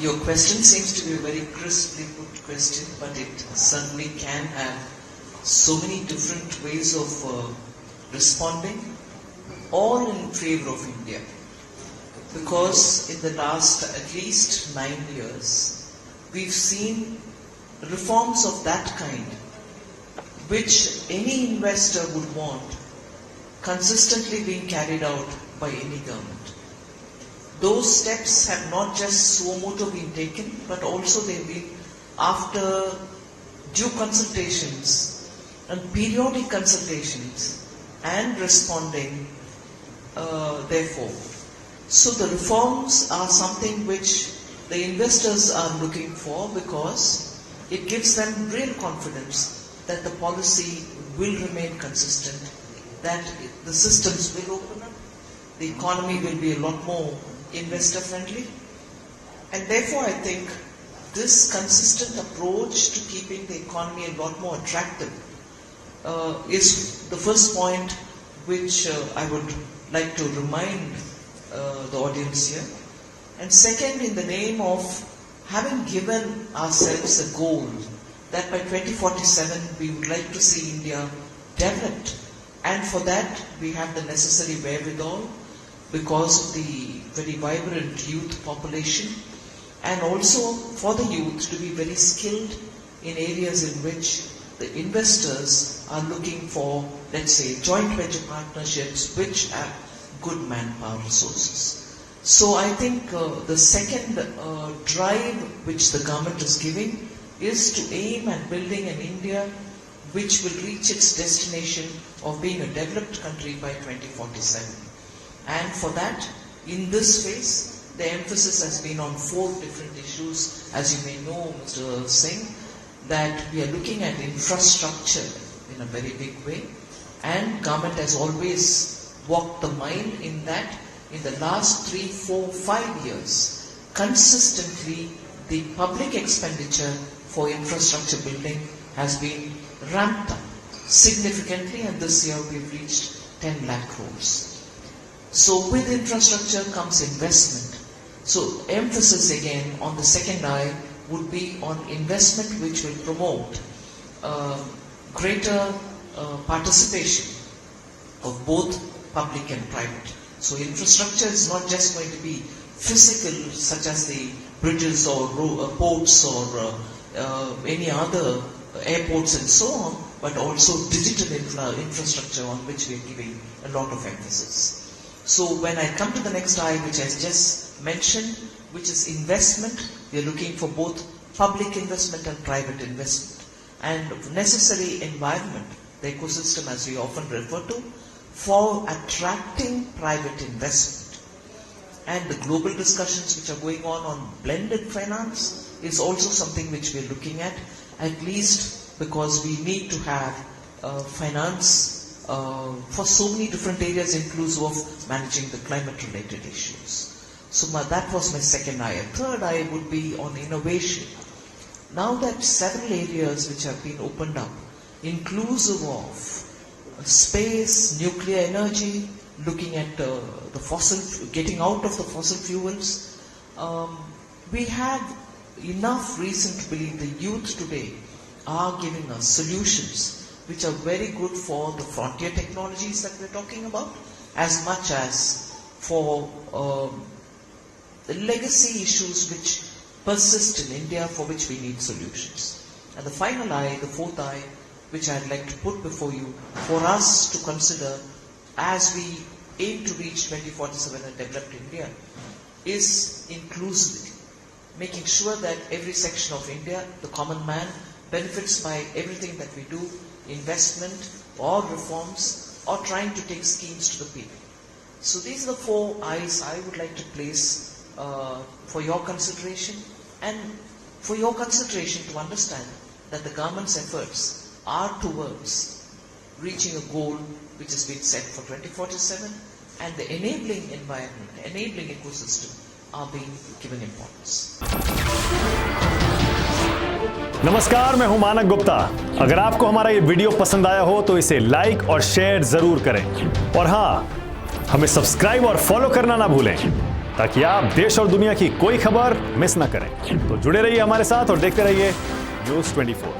Your question seems to be a very crisply put question, but it certainly can have so many different ways of responding, all in favor of India. Because in the last at least 9 years, we've seen reforms of that kind, which any investor would want, consistently being carried out by any government. Those steps have not just suo motu been taken, but also they've been after due consultations and periodic consultations and responding therefore. So the reforms are something which the investors are looking for because it gives them real confidence that the policy will remain consistent, that the systems will open up, the economy will be a lot more investor friendly, and therefore I think this consistent approach to keeping the economy a lot more attractive is the first point which I would like to remind the audience here. And second, in the name of having given ourselves a goal that by 2047 we would like to see India developed, and for that we have the necessary wherewithal because of the very vibrant youth population, and also for the youth to be very skilled in areas in which the investors are looking for, let's say, joint venture partnerships which have good manpower resources. So I think the second drive which the government is giving is to aim at building an India which will reach its destination of being a developed country by 2047. And for that, in this phase, the emphasis has been on 4 different issues. As you may know, Mr. Singh, that we are looking at infrastructure in a very big way, and government has always walked the mile in that in the last 3, 4, 5 years, consistently the public expenditure for infrastructure building has been ramped up significantly, and this year we've reached 10 lakh crores. So with infrastructure comes investment. So emphasis again on the second I would be on investment which will promote greater participation of both public and private. So infrastructure is not just going to be physical, such as the bridges or ports or any other airports and so on, but also digital infrastructure on which we are giving a lot of emphasis. So when I come to the next I, which I just mentioned, which is investment, we are looking for both public investment and private investment, and necessary environment, the ecosystem as we often refer to, for attracting private investment. And the global discussions which are going on blended finance is also something which we are looking at least because we need to have finance for so many different areas inclusive of managing the climate related issues. So that was my second I. A third I would be on innovation. Now that several areas which have been opened up, inclusive of space, nuclear energy, looking at getting out of the fossil fuels, we have enough reason to believe the youth today are giving us solutions which are very good for the frontier technologies that we're talking about, as much as for the legacy issues which persist in India, for which we need solutions. And the final I, the fourth I, which I'd like to put before you, for us to consider as we aim to reach 2047 and developed India, is inclusivity. Making sure that every section of India, the common man, benefits by everything that we do, investment or reforms or trying to take schemes to the people. So these are the 4 I's I would like to place for your consideration, and for your consideration to understand that the government's efforts are towards reaching a goal which has been set for 2047, and the enabling environment, enabling ecosystem are being given importance. नमस्कार, मैं हूं मानक गुप्ता। अगर आपको हमारा ये video पसंद आया हो तो इसे लाइक और शेयर जरूर करें, और हां, हमें सब्सक्राइब और फॉलो करना ना भूलें। ताकि आप देश और दुनिया की कोई खबर मिस ना करें। तो जुड़े रहिए हमारे साथ और देखते रहिए News24।